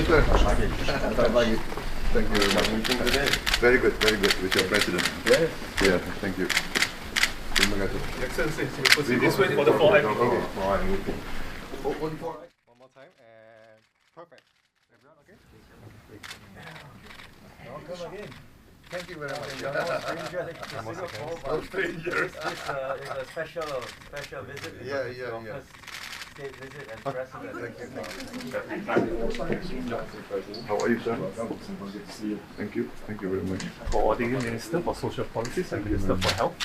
pagi, sir. Selamat pagi. Thank you very much. Very good with your president. Yes. Yeah, thank you. Terima kasih. Excellency, proceed this way for the floor. Okay. Only four. One more time and perfect. Everyone okay? Welcome again. Thank you very much. You're no stranger to Singapore, but strangers. this is a special visit. Yeah. Your first state visit as president. How are you, sir? Good to see you. Thank you very much. Coordinating Minister for Social Policies and Minister for Health,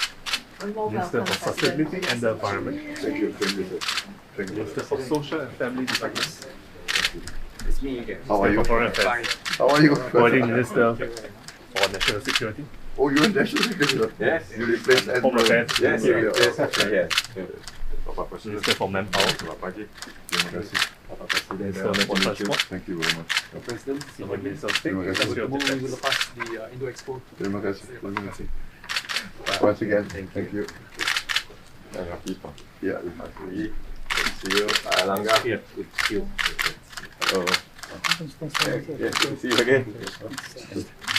Minister for Sustainability and the Environment, Thank you, sir. Thank you. Minister for Social and Family Development, It's me again. How are you? for Foreign Affairs, How are you? Coordinating Minister for National Security, Oh, you're National Secretary. Yes. You replaced Home Affairs, Yes, Yeah. yes, yes. Bapak Presiden. Minister for Manpower, Selamat pagi. Terima kasih. Bapak Presiden, Minister for Transport, Thank you very much. President, Senior Minister of State, Terima kasih. Ministry of Defense. lepas di Indo Expo. Terima kasih. Once again, thank you. Yang happy Pak. Yeah. See you, Pak Erlangga. Here. Good to see you. Hello. Yes, good to see you again.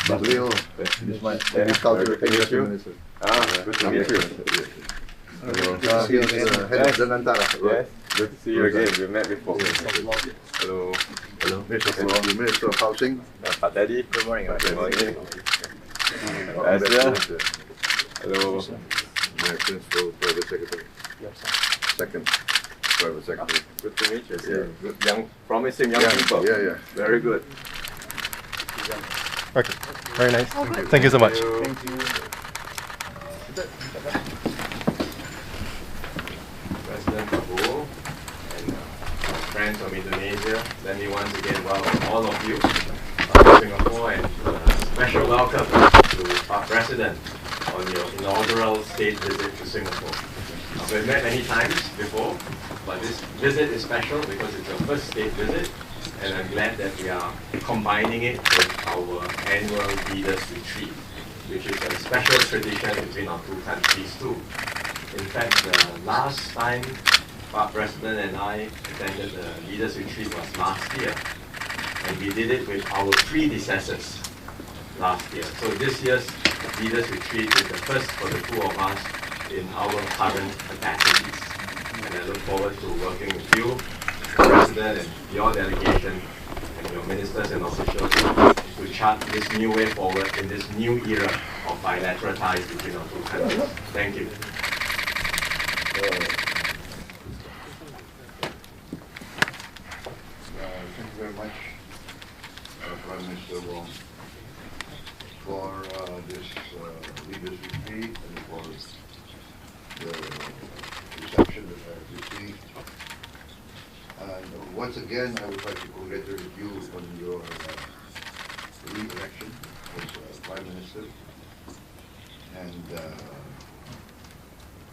Bahlil. This my Minister. Good to meet you. Head of the Nantara. Yes, good to see you again. We met before. Hello. Hello. Minister of Housing. Pak Teddy. Good morning. Good morning. Hello. Principal Private Secretary. Second Private Secretary. Good to meet you. Yeah. Good young, promising young people. Yeah. Very good. Okay, very nice. Thank you so much. Thank you. President Prabowo and our friends from Indonesia, let me once again welcome all of you to Singapore and special welcome to our President on your inaugural state visit to Singapore. We've met many times before, but this visit is special because it's your first state visit, and I'm glad that we are combining it with our annual Leaders Retreat, which is a special tradition between our two countries too. In fact, the last time our President and I attended the Leaders Retreat was last year, and we did it with our predecessors last year. So this year's Leaders Retreat is the first for the two of us in our current capacities. And I look forward to working with you, President, and your delegation, and your ministers and officials to chart this new way forward in this new era of bilateral ties between our two countries. Thank you. Thank you very much, Prime Minister Wong, for this leaders retreat and for the reception that I have received. And once again, I would like to congratulate you on your re-election as Prime Minister. And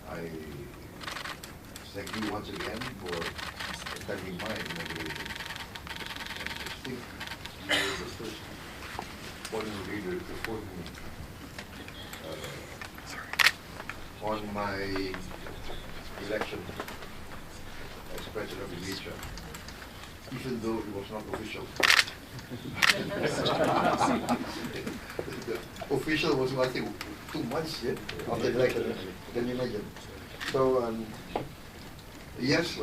I thank you once again for attending my inauguration. I think you were the first foreign leader to phone me on my election as President of Indonesia, even though it was not official. The official was, I think, 2 months after the election. Can you imagine? So, yes,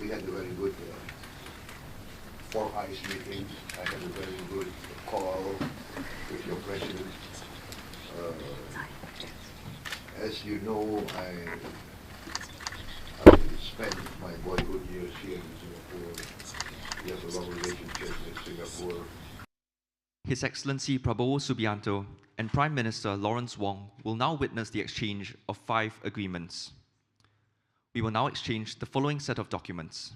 we had a very good four eyes meeting. I had a very good call with your president. As you know, I spent my boyhood years here in Singapore. We have a long relationship with Singapore. His Excellency Prabowo Subianto and Prime Minister Lawrence Wong will now witness the exchange of 5 agreements. We will now exchange the following set of documents: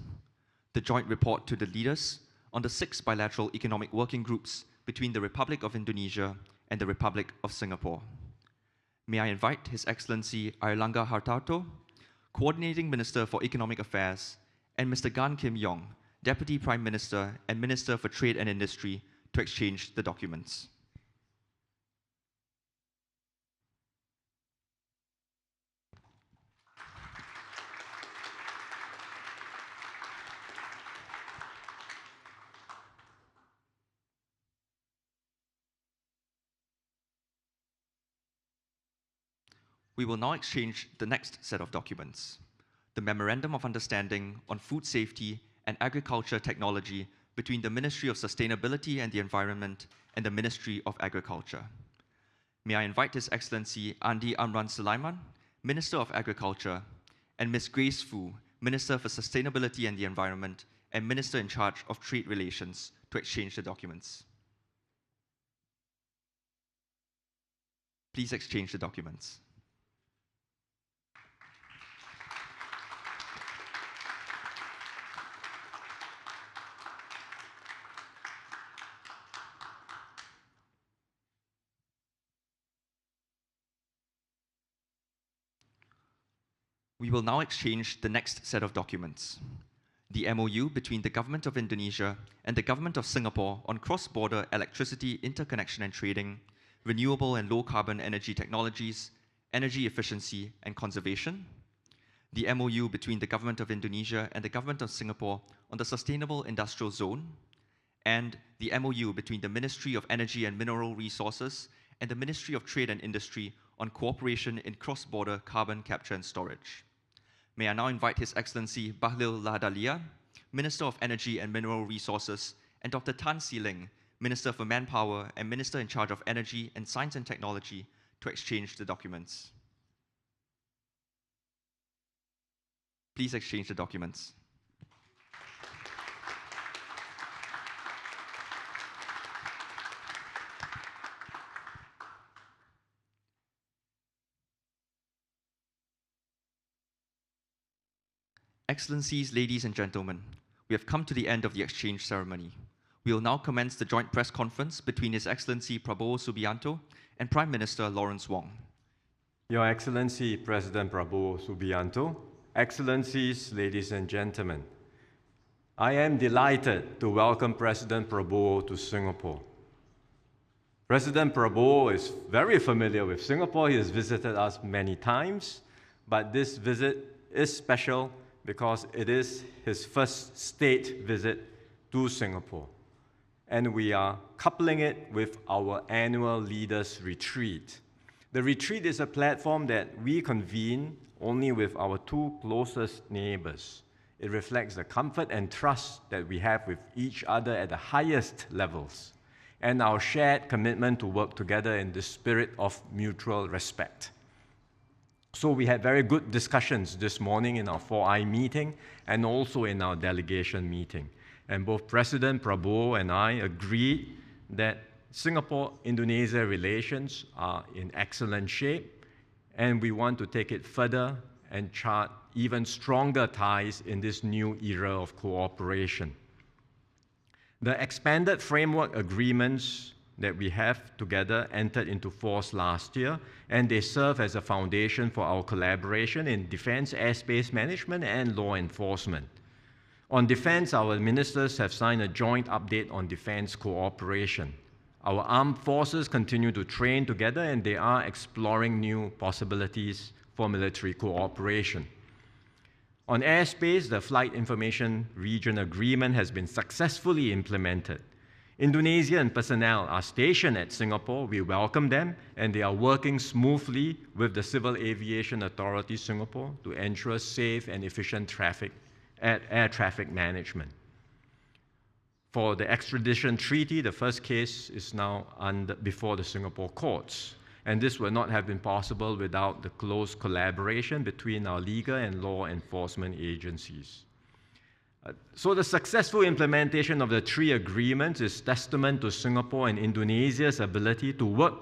the joint report to the leaders on the 6 bilateral economic working groups between the Republic of Indonesia and the Republic of Singapore. May I invite His Excellency Airlangga Hartarto, Coordinating Minister for Economic Affairs, and Mr. Gan Kim Yong, Deputy Prime Minister and Minister for Trade and Industry, to exchange the documents. We will now exchange the next set of documents, the Memorandum of Understanding on Food Safety and Agriculture Technology between the Ministry of Sustainability and the Environment and the Ministry of Agriculture. May I invite His Excellency Andi Amran Sulaiman, Minister of Agriculture, and Ms. Grace Fu, Minister for Sustainability and the Environment and Minister in charge of Trade Relations, to exchange the documents. Please exchange the documents. We will now exchange the next set of documents, the MOU between the Government of Indonesia and the Government of Singapore on cross-border electricity interconnection and trading, renewable and low-carbon energy technologies, energy efficiency and conservation, the MOU between the Government of Indonesia and the Government of Singapore on the Sustainable Industrial Zone, and the MOU between the Ministry of Energy and Mineral Resources and the Ministry of Trade and Industry on cooperation in cross-border carbon capture and storage. May I now invite His Excellency Bahlil Lahadalia, Minister of Energy and Mineral Resources, and Dr. Tan See Ling, Minister for Manpower and Minister in charge of Energy and Science and Technology, to exchange the documents. Please exchange the documents. Excellencies, ladies and gentlemen, we have come to the end of the exchange ceremony. We will now commence the joint press conference between His Excellency Prabowo Subianto and Prime Minister Lawrence Wong. Your Excellency President Prabowo Subianto, Excellencies, ladies and gentlemen, I am delighted to welcome President Prabowo to Singapore. President Prabowo is very familiar with Singapore. He has visited us many times, but this visit is special because it is his first state visit to Singapore. And we are coupling it with our annual Leaders Retreat. The retreat is a platform that we convene only with our two closest neighbors. It reflects the comfort and trust that we have with each other at the highest levels, and our shared commitment to work together in the spirit of mutual respect. So we had very good discussions this morning in our 4i meeting and also in our delegation meeting. And both President Prabowo and I agreed that Singapore-Indonesia relations are in excellent shape, and we want to take it further and chart even stronger ties in this new era of cooperation. The expanded framework agreements that we have together entered into force last year, and they serve as a foundation for our collaboration in defense airspace management and law enforcement. On defense, our ministers have signed a joint update on defense cooperation. Our armed forces continue to train together, and they are exploring new possibilities for military cooperation. On airspace, the Flight Information Region Agreement has been successfully implemented. Indonesian personnel are stationed at Singapore. We welcome them, and they are working smoothly with the Civil Aviation Authority Singapore to ensure safe and efficient air traffic management. For the extradition treaty, the first case is now before the Singapore courts, and this would not have been possible without the close collaboration between our legal and law enforcement agencies. So the successful implementation of the three agreements is testament to Singapore and Indonesia's ability to work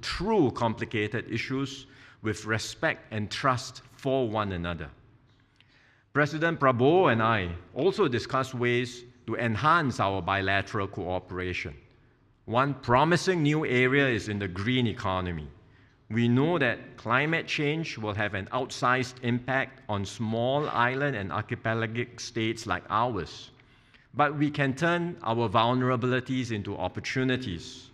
through complicated issues with respect and trust for one another. President Prabowo and I also discussed ways to enhance our bilateral cooperation. One promising new area is in the green economy. We know that climate change will have an outsized impact on small island and archipelagic states like ours. But we can turn our vulnerabilities into opportunities.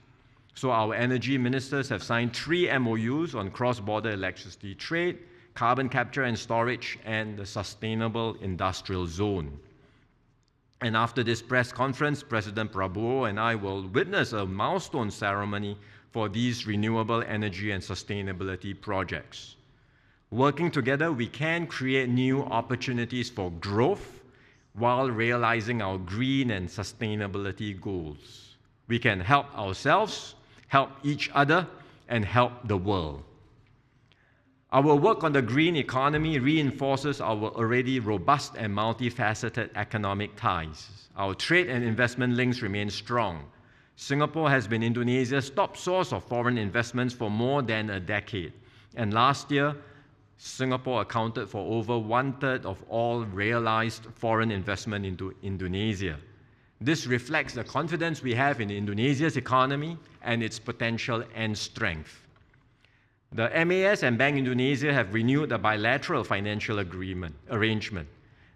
So our energy ministers have signed 3 MOUs on cross-border electricity trade, carbon capture and storage, and the Sustainable Industrial Zone. And after this press conference, President Prabowo and I will witness a milestone ceremony for these renewable energy and sustainability projects. Working together, we can create new opportunities for growth while realizing our green and sustainability goals. We can help ourselves, help each other, and help the world. Our work on the green economy reinforces our already robust and multifaceted economic ties. Our trade and investment links remain strong. Singapore has been Indonesia's top source of foreign investments for more than a decade. And last year, Singapore accounted for over 1/3 of all realized foreign investment into Indonesia. This reflects the confidence we have in Indonesia's economy and its potential and strength. The MAS and Bank Indonesia have renewed the bilateral financial arrangement.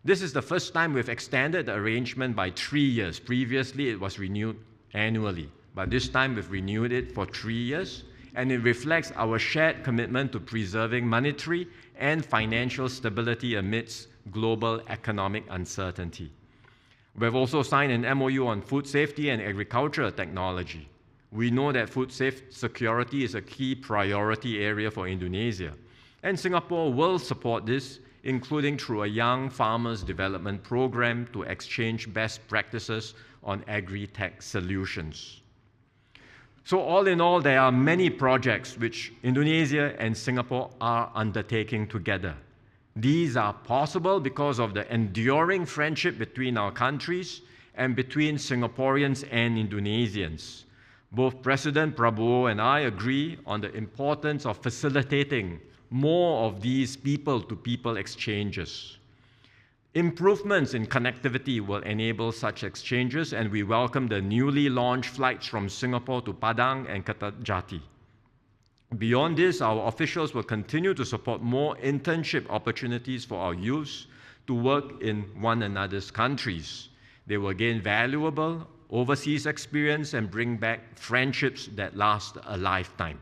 This is the first time we've extended the arrangement by 3 years. Previously, it was renewed annually, but this time we've renewed it for 3 years, and it reflects our shared commitment to preserving monetary and financial stability amidst global economic uncertainty. We've also signed an MOU on food safety and agricultural technology. We know that food security is a key priority area for Indonesia, and Singapore will support this, including through a young farmers development program to exchange best practices on agri-tech solutions. So all in all, there are many projects which Indonesia and Singapore are undertaking together. These are possible because of the enduring friendship between our countries and between Singaporeans and Indonesians. Both President Prabowo and I agree on the importance of facilitating more of these people-to-people exchanges. Improvements in connectivity will enable such exchanges, and we welcome the newly launched flights from Singapore to Padang and Kertajati. Beyond this, our officials will continue to support more internship opportunities for our youths to work in one another's countries. They will gain valuable overseas experience and bring back friendships that last a lifetime.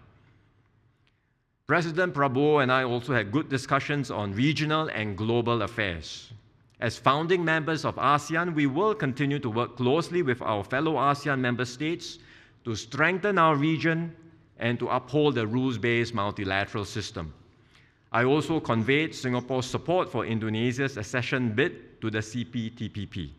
President Prabowo and I also had good discussions on regional and global affairs. As founding members of ASEAN, we will continue to work closely with our fellow ASEAN member states to strengthen our region and to uphold the rules-based multilateral system. I also conveyed Singapore's support for Indonesia's accession bid to the CPTPP.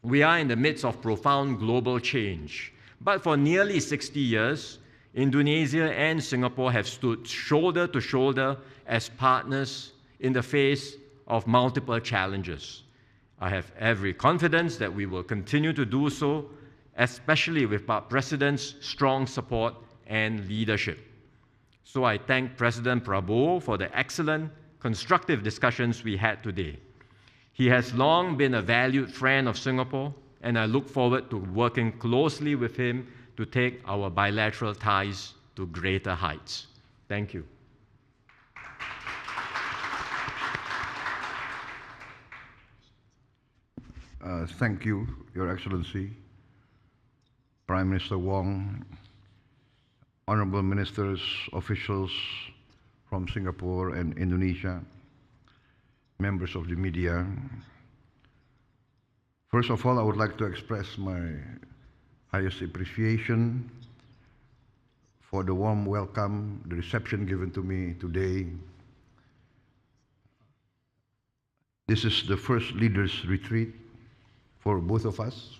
We are in the midst of profound global change, but for nearly 60 years, Indonesia and Singapore have stood shoulder to shoulder as partners in the face of multiple challenges. I have every confidence that we will continue to do so, especially with our President's strong support and leadership. So I thank President Prabowo for the excellent, constructive discussions we had today. He has long been a valued friend of Singapore, and I look forward to working closely with him to take our bilateral ties to greater heights. Thank you. Thank you, Your Excellency, Prime Minister Wong, honorable ministers, officials from Singapore and Indonesia, members of the media. First of all, I would like to express my highest appreciation for the warm welcome, the reception given to me today. This is the first leaders' retreat for both of us,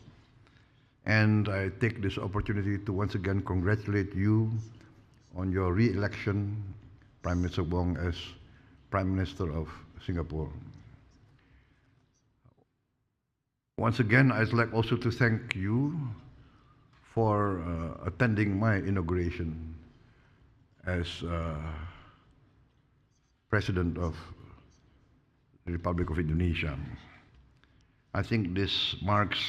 and I take this opportunity to once again congratulate you on your re-election, Prime Minister Wong, as Prime Minister of Singapore. Once again, I'd like also to thank you for attending my inauguration as President of the Republic of Indonesia. I think this marks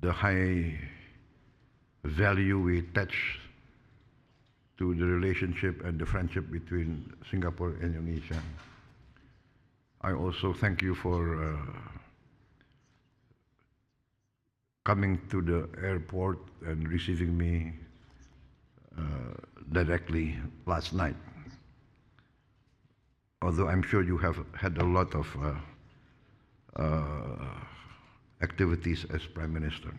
the high value we attach to the relationship and the friendship between Singapore and Indonesia. I also thank you for coming to the airport and receiving me directly last night. Although I'm sure you have had a lot of activities as Prime Minister.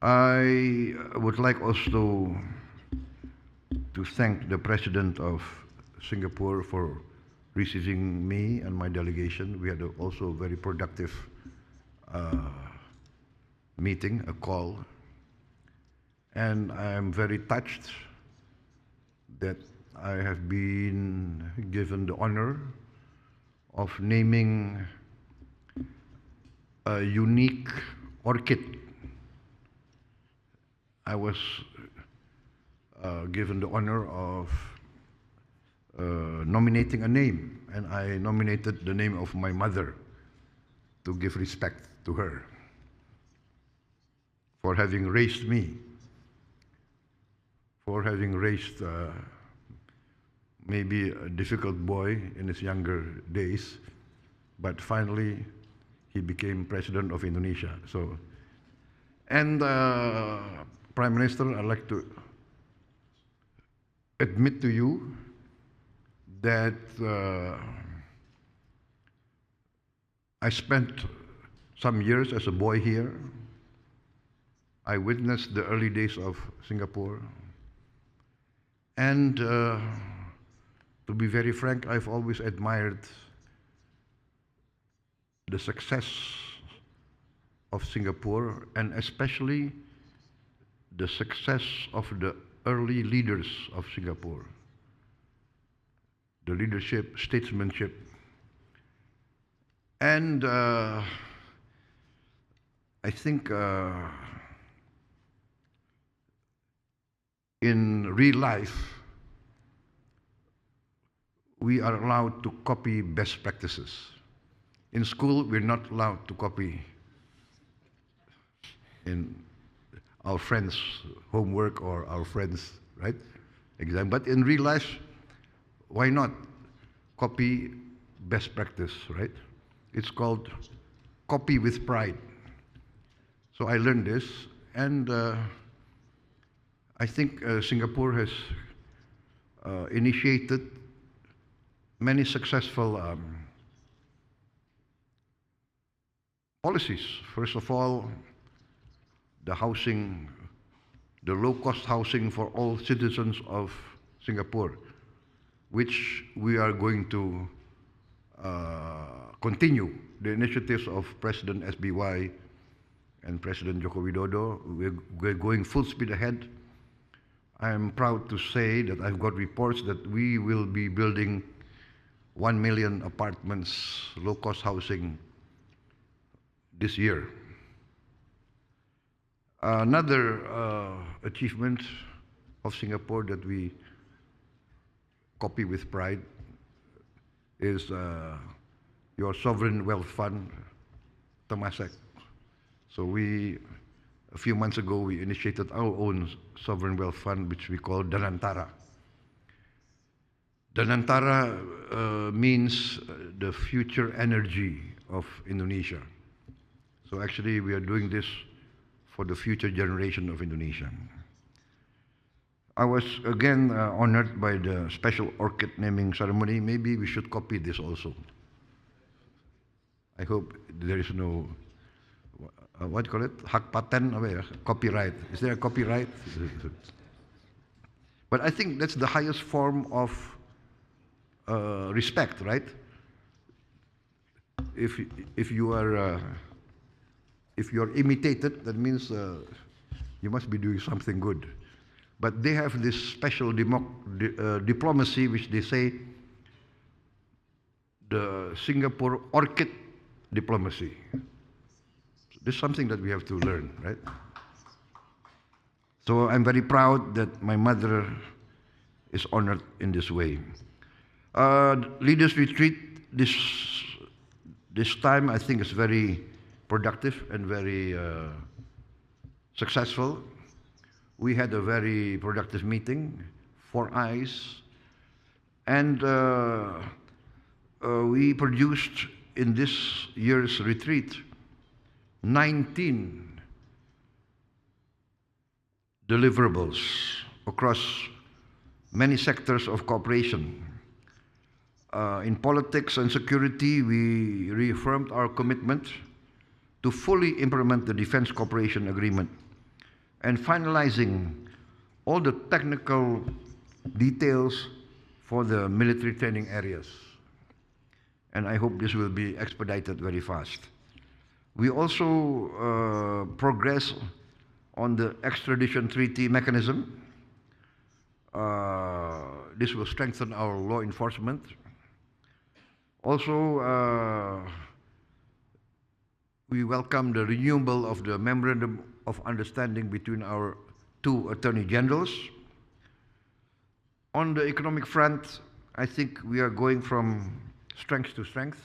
I would like also to thank the President of Singapore for receiving me and my delegation. We had also a very productive meeting, a call. And I am very touched that I have been given the honor of naming a unique orchid. I was given the honor of nominating a name, and I nominated the name of my mother to give respect to her for having raised me, for having raised maybe a difficult boy in his younger days, but finally he became President of Indonesia. So, and Prime Minister, I'd like to admit to you that I spent some years as a boy here. I witnessed the early days of Singapore. And to be very frank, I've always admired the success of Singapore, and especially the success of the early leaders of Singapore. The leadership, statesmanship. And I think in real life, we are allowed to copy best practices. In school, we're not allowed to copy in our friends' homework or our friends', right, exam. But in real life, why not copy best practice, right? It's called copy with pride. So I learned this, and I think Singapore has initiated many successful policies. First of all, the housing, the low-cost housing for all citizens of Singapore, which we are going to continue. The initiatives of President SBY and President Joko Widodo, we're going full speed ahead. I am proud to say that I've got reports that we will be building 1 million apartments, low-cost housing this year. Another achievement of Singapore that we copy with pride is your sovereign wealth fund, Temasek. So a few months ago, we initiated our own sovereign wealth fund, which we call Danantara. Danantara means the future energy of Indonesia. So actually, we are doing this for the future generation of Indonesia. I was again honored by the special orchid naming ceremony. Maybe we should copy this also. I hope there is no, what do you call it? Hak paten, copyright. Is there a copyright? But I think that's the highest form of respect, right? If you are imitated, that means you must be doing something good. But they have this special diplomacy, which they say the Singapore orchid diplomacy. This is something that we have to learn, right? So I'm very proud that my mother is honored in this way. Leaders retreat this time, I think, is very productive and very successful. We had a very productive meeting, 4 eyes, and we produced in this year's retreat 19 deliverables across many sectors of cooperation. In politics and security, we reaffirmed our commitment to fully implement the Defense Cooperation Agreement and finalizing all the technical details for the military training areas. And I hope this will be expedited very fast. We also progress on the extradition treaty mechanism. This will strengthen our law enforcement. Also, we welcome the renewal of the Memorandum of Understanding between our two Attorney Generals. On the economic front, I think we are going from strength to strength.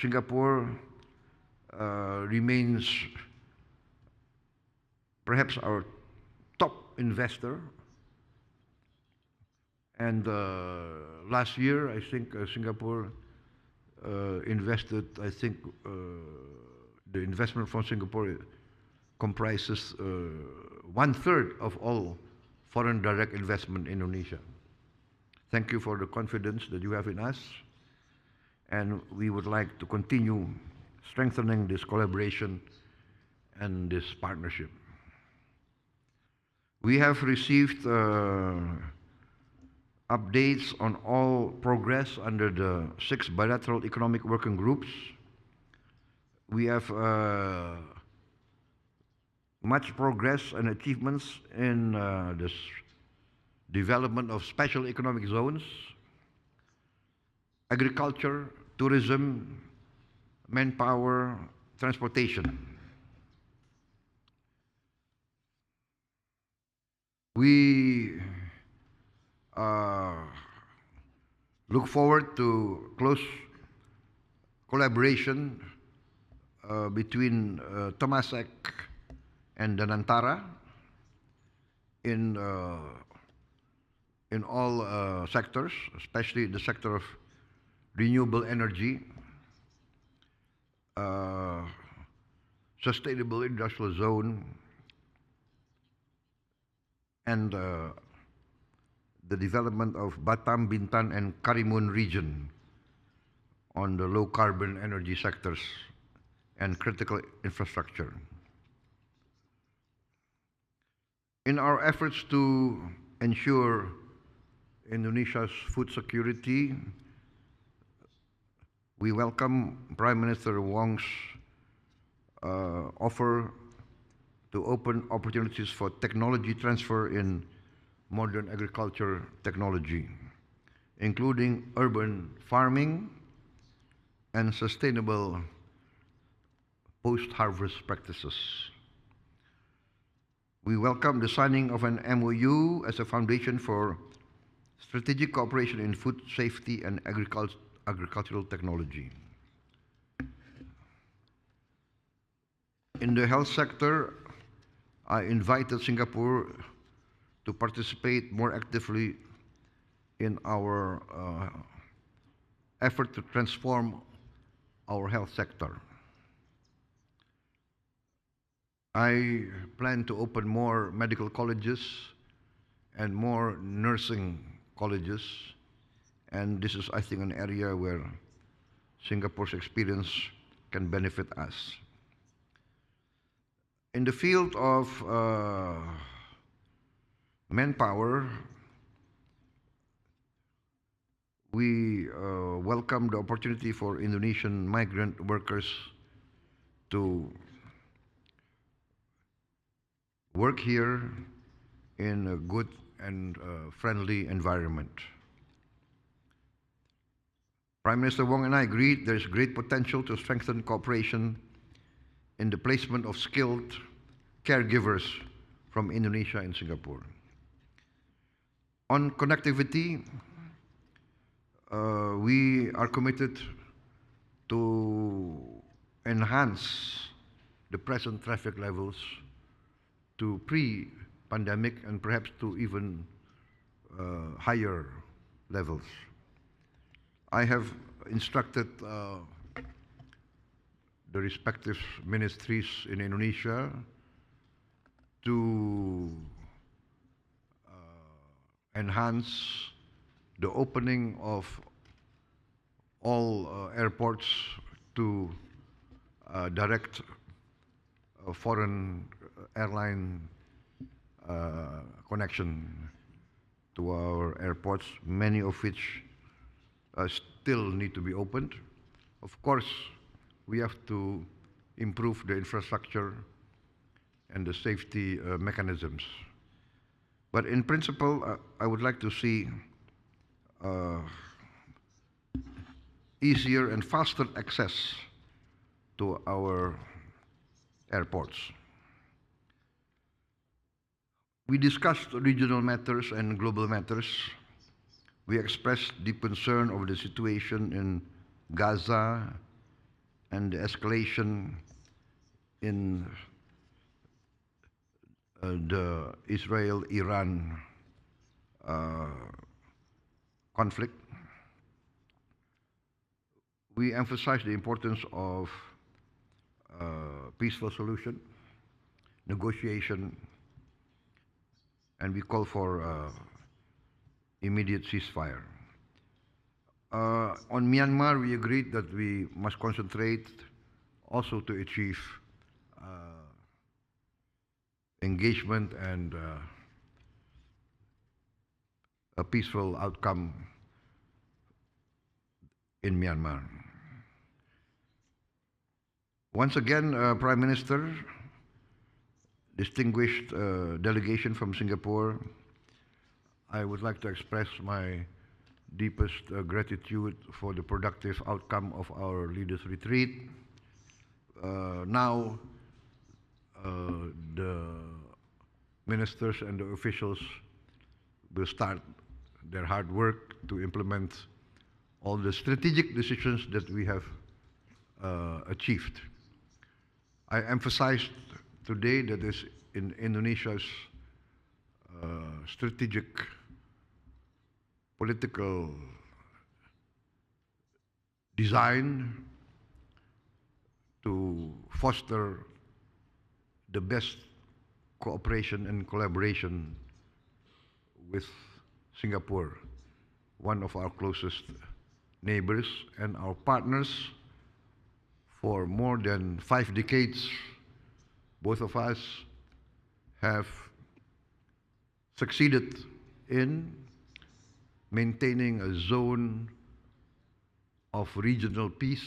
Singapore remains perhaps our top investor. And last year, I think Singapore invested, I think the investment from Singapore comprises 1/3 of all foreign direct investment in Indonesia. Thank you for the confidence that you have in us, and we would like to continue strengthening this collaboration and this partnership. We have received updates on all progress under the 6 bilateral economic working groups. We have much progress and achievements in this development of special economic zones, agriculture, tourism, manpower, transportation. We look forward to close collaboration between Temasek and Danantara in all sectors, especially the sector of renewable energy, sustainable industrial zone, and the development of Batam, Bintan, and Karimun region on the low carbon energy sectors and critical infrastructure. In our efforts to ensure Indonesia's food security, we welcome Prime Minister Wong's offer to open opportunities for technology transfer in modern agriculture technology, including urban farming and sustainable post-harvest practices. We welcome the signing of an MOU as a foundation for strategic cooperation in food safety and agricultural technology. In the health sector, I invited Singapore to participate more actively in our effort to transform our health sector. I plan to open more medical colleges and more nursing colleges, and this is, I think, an area where Singapore's experience can benefit us. In the field of manpower, we welcome the opportunity for Indonesian migrant workers to work here in a good and friendly environment. Prime Minister Wong and I agreed there is great potential to strengthen cooperation in the placement of skilled caregivers from Indonesia and Singapore. On connectivity, we are committed to enhance the present traffic levels to pre-pandemic and perhaps to even higher levels. I have instructed the respective ministries in Indonesia to enhance the opening of all airports to direct foreign airline connection to our airports, many of which still need to be opened. Of course, we have to improve the infrastructure and the safety mechanisms. But in principle, I would like to see easier and faster access to our airports. We discussed regional matters and global matters. We expressed deep concern over the situation in Gaza and the escalation in the Israel-Iran conflict. We emphasized the importance of peaceful solution, negotiation, and we call for immediate ceasefire. On Myanmar, we agreed that we must concentrate also to achieve engagement and a peaceful outcome in Myanmar. Once again, Prime Minister, distinguished delegation from Singapore, I would like to express my deepest gratitude for the productive outcome of our leaders' retreat. Now, the ministers and the officials will start their hard work to implement all the strategic decisions that we have achieved. I emphasized today that is in Indonesia's strategic political design to foster the best cooperation and collaboration with Singapore, one of our closest neighbors and our partners for more than 5 decades. Both of us have succeeded in maintaining a zone of regional peace,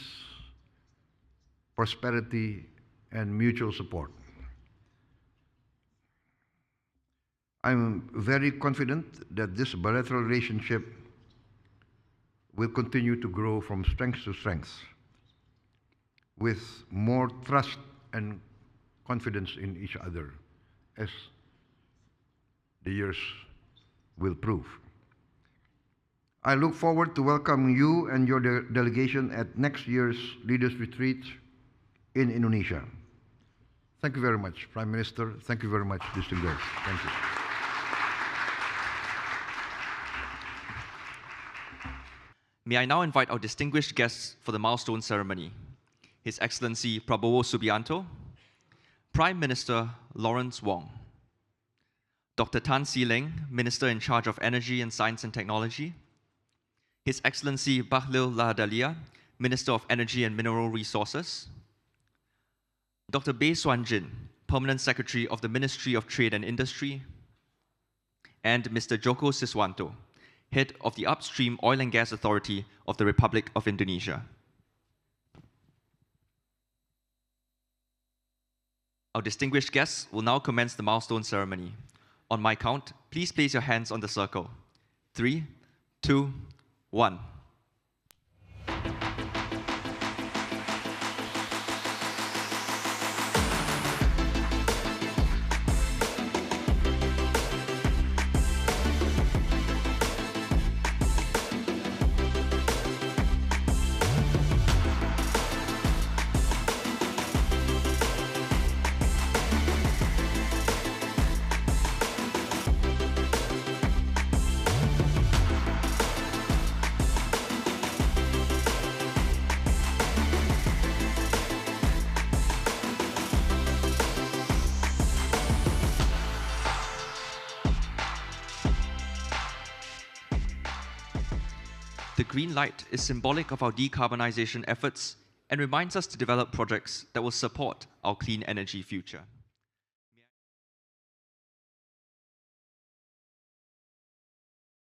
prosperity, and mutual support. I'm very confident that this bilateral relationship will continue to grow from strength to strength, with more trust and confidence in each other, as the years will prove. I look forward to welcoming you and your delegation at next year's Leaders' Retreat in Indonesia. Thank you very much, Prime Minister. Thank you very much, distinguished guests. Thank you. May I now invite our distinguished guests for the milestone ceremony. His Excellency Prabowo Subianto, Prime Minister Lawrence Wong, Dr. Tan See Leng, Minister in charge of Energy and Science and Technology, His Excellency Bahlil Lahadalia, Minister of Energy and Mineral Resources, Dr. Bae Suan Jin, Permanent Secretary of the Ministry of Trade and Industry, and Mr. Joko Siswanto, Head of the Upstream Oil and Gas Authority of the Republic of Indonesia. Our distinguished guests will now commence the milestone ceremony. On my count, please place your hands on the circle. 3, 2, 1. The green light is symbolic of our decarbonization efforts and reminds us to develop projects that will support our clean energy future.